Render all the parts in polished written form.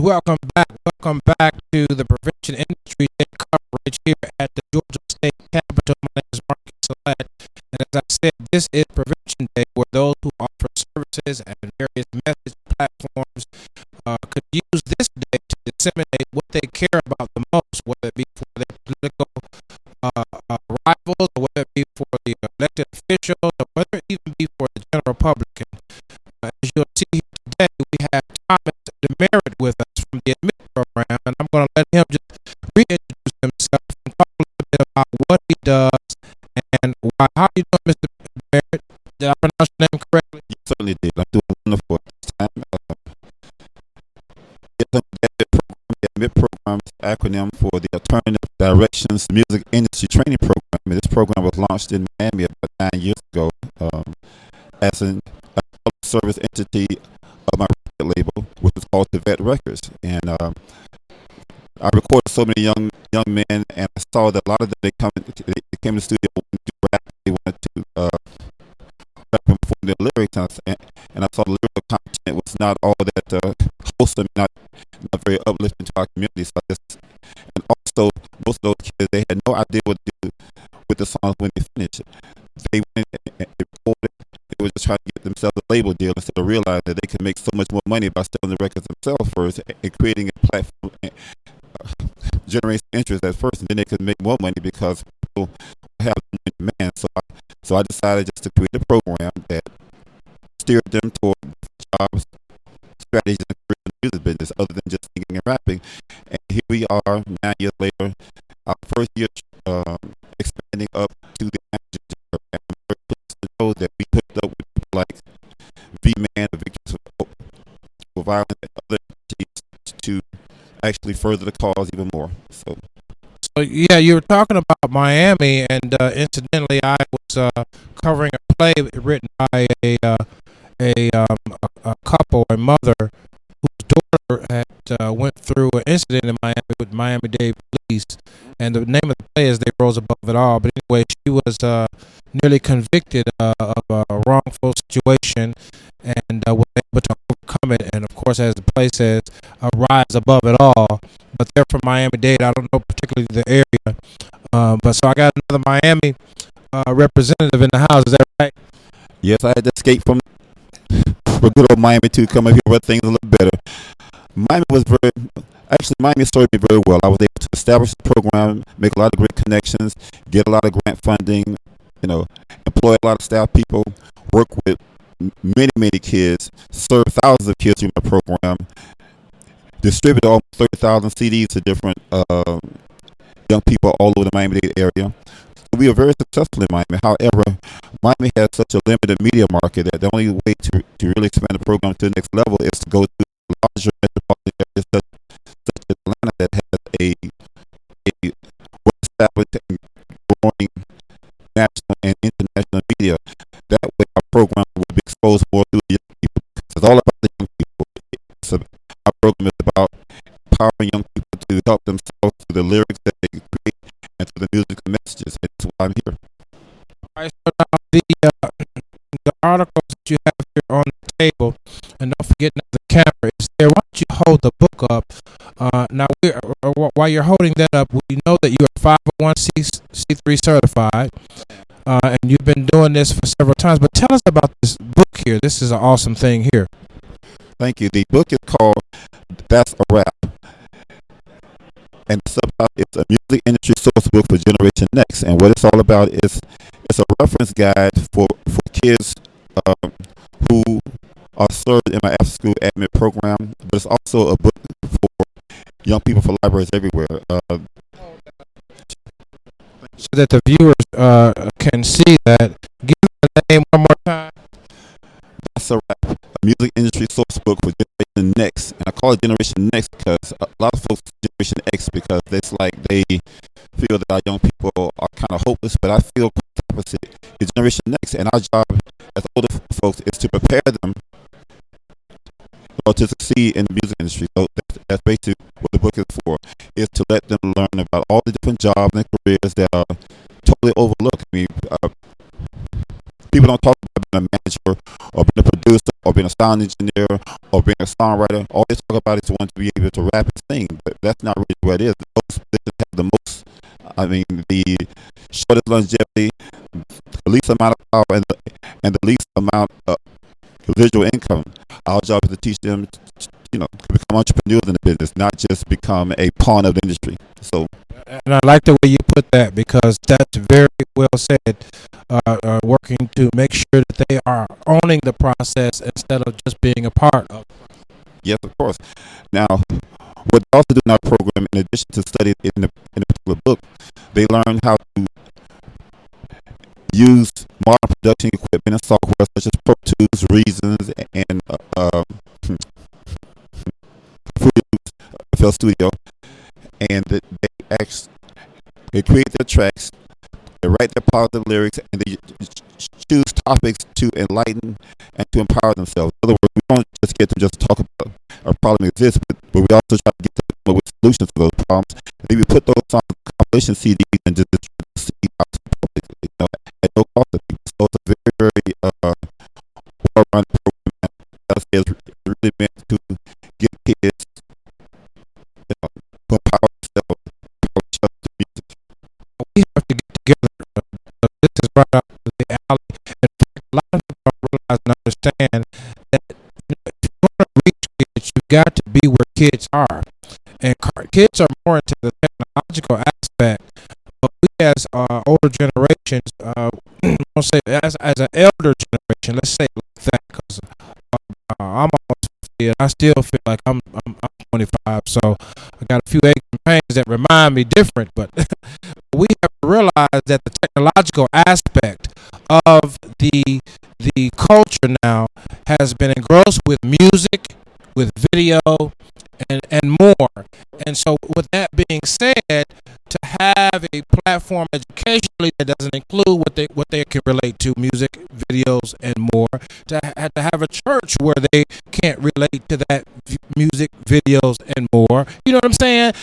welcome back. Welcome back to the Prevention Industry Day coverage here at the Georgia State Capitol. My name is Marcus Salette, and as I said, this is Prevention Day, where those who offer services and various methods and platforms could use this day to disseminate what they care about the most, whether it be for their political rivals, or whether it be for the elected officials, or whether it even be for the general public. As you'll see here today, we have Thomas Demerit with us from the Admit program, and I'm going to let him just reintroduce himself and talk a little bit about what he does and why. How are you doing, Mr. Demerit? Did I pronounce your name correctly? You certainly did. I'm doing wonderful this time. The Admit program is an acronym for the Alternative Directions Music Industry Training Program. And this program was launched in Miami about 9 years ago as a service entity of my record label, which is called Salette Records. And I recorded so many young men, and I saw that a lot of them they came to the studio and do rap. They wanted to rap and perform their lyrics, and I saw the lyrical content was not all that wholesome, not very uplifting to our community. So and also most of those kids, they had no idea what to do with the songs when they finished. They went and recorded. They were just trying to get themselves a label deal instead of realizing that they could make so much more money by selling the records themselves first and creating a platform, generating interest at first, and then they could make more money because people have demand. So I decided just to create a program that steered them toward jobs, strategies, and careers in the music business, other than just singing and rapping. And here we are 9 years later, our first year expanding up to the manager. I'm very pleased to know that we hooked up with people like V-Man, the Victims of Violence, and other entities to actually further the cause even more. So yeah, you were talking about Miami, and incidentally, I was covering a play written by a couple, a mother whose daughter had went through an incident in Miami with Miami-Dade police, and the name of the play is "They Rose Above It All." But anyway, she was nearly convicted of a wrongful situation, and was able to overcome it. And of course, as the play says, rise above it all. But they're from Miami-Dade. I don't know particularly the area, but so I got another Miami representative in the house. Is that right? yes, I had to escape from good old Miami to come up here where things a little better. Miami served me very well. I was able to establish the program, make a lot of great connections, get a lot of grant funding, employ a lot of staff people, work with many kids, serve thousands of kids through my program, distribute almost 30,000 CDs to different young people all over the Miami-Dade area. We are very successful in Miami. However, Miami has such a limited media market that the only way to really expand the program to the next level is to go to larger metropolitan areas such as Atlanta that has a well-established and growing national and international media. That way our program will be exposed more to the young people. It's all about the young people. Our program is about empowering young people to help themselves through the lyrics that they create and through the music and messages. And that's why I'm here. All right, so now the articles that you have here on the table, and don't forget now the camera is there. Why don't you hold the book up? Now, while you're holding that up, we know that you are 501c3 certified, and you've been doing this for several times. But tell us about this book here. This is an awesome thing here. Thank you. The book is called That's a Rap. And the subtitle is a music industry source book for Generation Next. And what it's all about is it's a reference guide for kids who are served in my after-school admit program, but it's also a book for young people for libraries everywhere. So that the viewers can see that. Give me the name one more time. That's a Rap, a music industry source book for Generation Next. And I call it Generation Next because a lot of folks Generation X because it's like they feel that our young people are kind of hopeless, but I feel the opposite. It's Generation Next, and our job as older folks is to prepare them to succeed in the music industry. So that's basically what the book is for, is to let them learn about all the different jobs and careers that are totally overlooked. I mean, people don't talk about being a manager or being a producer producer or being a sound engineer or being a songwriter. All they talk about is wanting to be able to rap and sing, but that's not really what it is. Those positions have the most, the shortest longevity, the least amount of power, and the least amount of residual income. Our job is to teach them, to become entrepreneurs in the business, not just become a pawn of the industry. So, and I like the way you put that, because that's very well said. Working to make sure that they are owning the process instead of just being a part of it. Yes, of course. Now, what they also do in our program, in addition to study in a particular book, they learn how to use modern production equipment and software such as Pro Tools, Reasons, and FL Studio, and they create their tracks, they write their positive lyrics, and they choose topics to enlighten and to empower themselves. In other words, we don't just get them just to talk about a problem exists, but we also try to get them to come up with solutions to those problems. And then we put those on compilation CDs and just distribute the CD out to the public, at no cost to people. So it's a very, very well-run program that is really meant to give kids to empower themselves, empower the music. We have to get together. This is right up the alley. In fact, a lot of people don't realize and understand that if you want to reach kids, you've got to be where kids are. And kids are more into the technological aspect. But we, as older generations, I'll say as an elder generation, let's say it like that, because I'm almost 50 and I still feel like I'm 25, so I got a few aches and pains that remind me different. But we have to realize that the technological aspect of the culture now has been engrossed with music, with video, and more. And so, with that being said, to have a platform educationally that doesn't include what they can relate to, music, videos, and more, to have a church where they can't relate to that music, videos, and more. You know what I'm saying?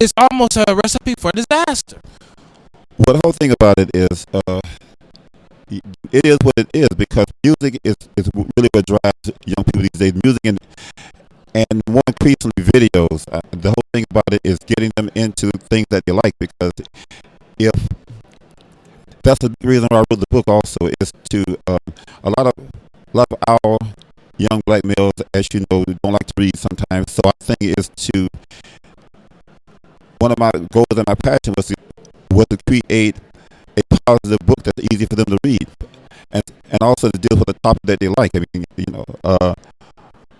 It's almost a recipe for disaster. Well, the whole thing about it is, it is what it is, because music is really what drives young people these days. Music and more increasingly videos. The whole thing about it is getting them into things that they like, because if that's the reason why I wrote the book also, is to a lot of our young black males, as you know, don't like to read sometimes. So I think is to, one of my goals and my passion was to create a positive book that's easy for them to read, and also to deal with a topic that they like. I mean,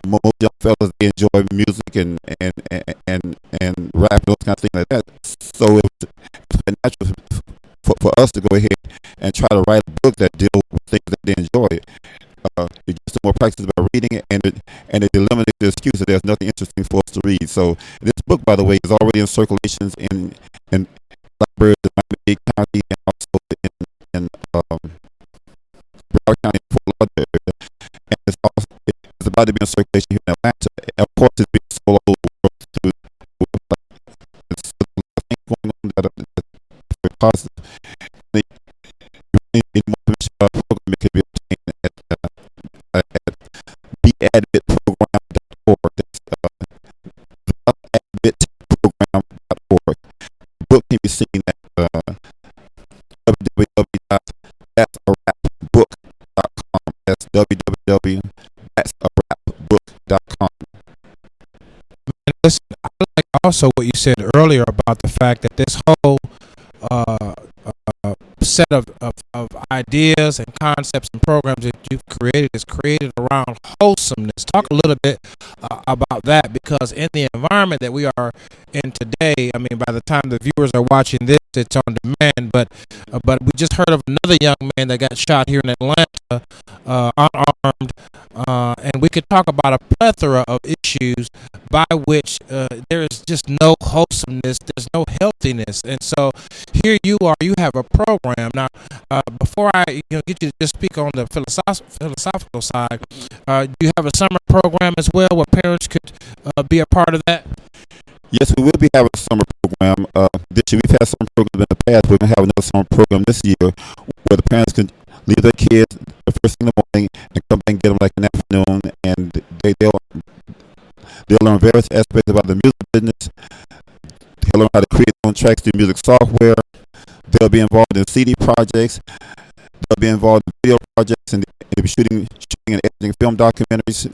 most young fellas, they enjoy music and rap and those kind of things like that. So it was natural for us to go ahead and try to write a book that deals with things that they enjoy. It gives them more practice about reading it, and it eliminates the excuse that there's nothing interesting for us to read. So this book, by the way, is already in circulations in libraries in Miami-Dade County, and also in Broward County, Fort Lauderdale, and it's about to be in circulation here in Atlanta. Of course, it's being sold all over the world through it's things going on that are very positive. Any more information about the program, it can be obtained at beadmitprogram.org. That's beadmitprogram.org. The book can be seen at www.that'sarapbook.com. That's www.that'sarapbook.com. And listen, I like also what you said earlier about the fact that this whole set of ideas and concepts and programs that you've created is created around wholesomeness. Talk a little bit about that, because in the environment that we are in today, I mean, by the time the viewers are watching this, it's on demand, but we just heard of another young man that got shot here in Atlanta, unarmed, and we could talk about a plethora of issues by which there is just no wholesomeness, there's no healthiness. And so here you are, you have a program. Now, before I get you to just speak on the philosophical side, do you have a summer program as well where parents could be a part of that? Yes, we will be having a summer program this year. We've had summer programs in the past. We're going to have another summer program this year where the parents can leave their kids the first thing in the morning and come back and get them like in the afternoon, and they'll learn various aspects about the music business. They'll learn how to create their own tracks through music software. They'll be involved in CD projects. They'll be involved in video projects, and they'll be shooting and editing film documentaries.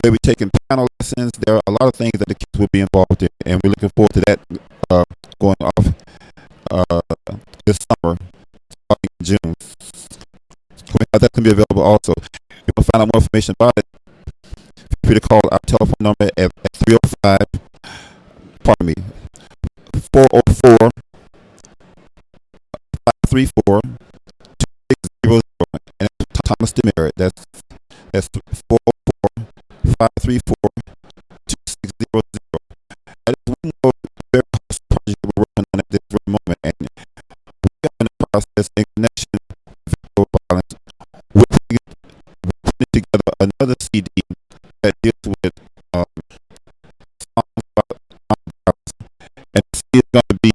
They'll be taking piano lessons. There are a lot of things that the kids will be involved in, and we're looking forward to that going off this summer, starting in June. That can be available also. If you want to find out more information about it, feel free to call our telephone number at 305, pardon me, 404 534 2600, and that's Thomas Demerit. That's 404 534 2600. That is one more very close project we're working on at this very moment, and we are in the process in connection with vehicle violence. We're putting together another CD that deals with songs about violence, and the CD is going to be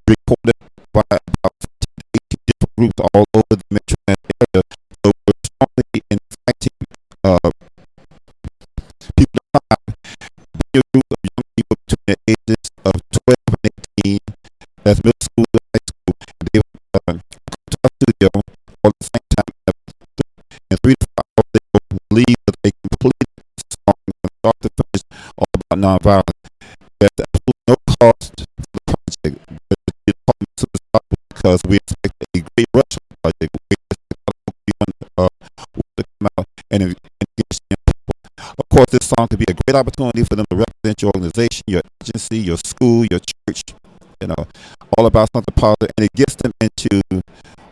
recorded by about 15 to 18 different groups all over the metro area. So we're strongly inviting people to come, be a group of young people between the ages of 12 and 18, that's middle school to high school, and they will come to our studio all at the same time. In 3 to 5 hours, they will leave with a complete song from start to finish all about nonviolence. There's absolutely no cost for the project because we expect a great rush on the project. We expect a lot of people to come out and engage young people. Of course, this song could be a great opportunity for them to represent your organization, your agency, your school, your church, all about something positive, and it gets them into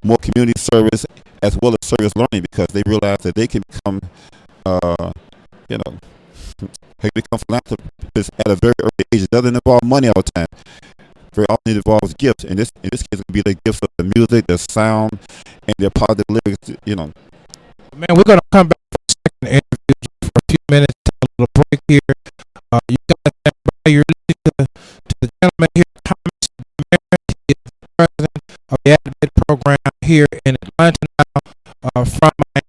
more community service as well as service learning, because they realize that they can become, philanthropists at a very early age. It doesn't involve money all the time. Very often it involves gifts. In this case, it could be the gifts of the music, the sound, and their positive lyrics. Man, we're gonna come back for a second interview just for a few minutes, take a little break here. You guys, everybody, you're listening to the gentleman here, Thomas Demerit. He is the president of the Advocate program here in Atlanta now, from Miami.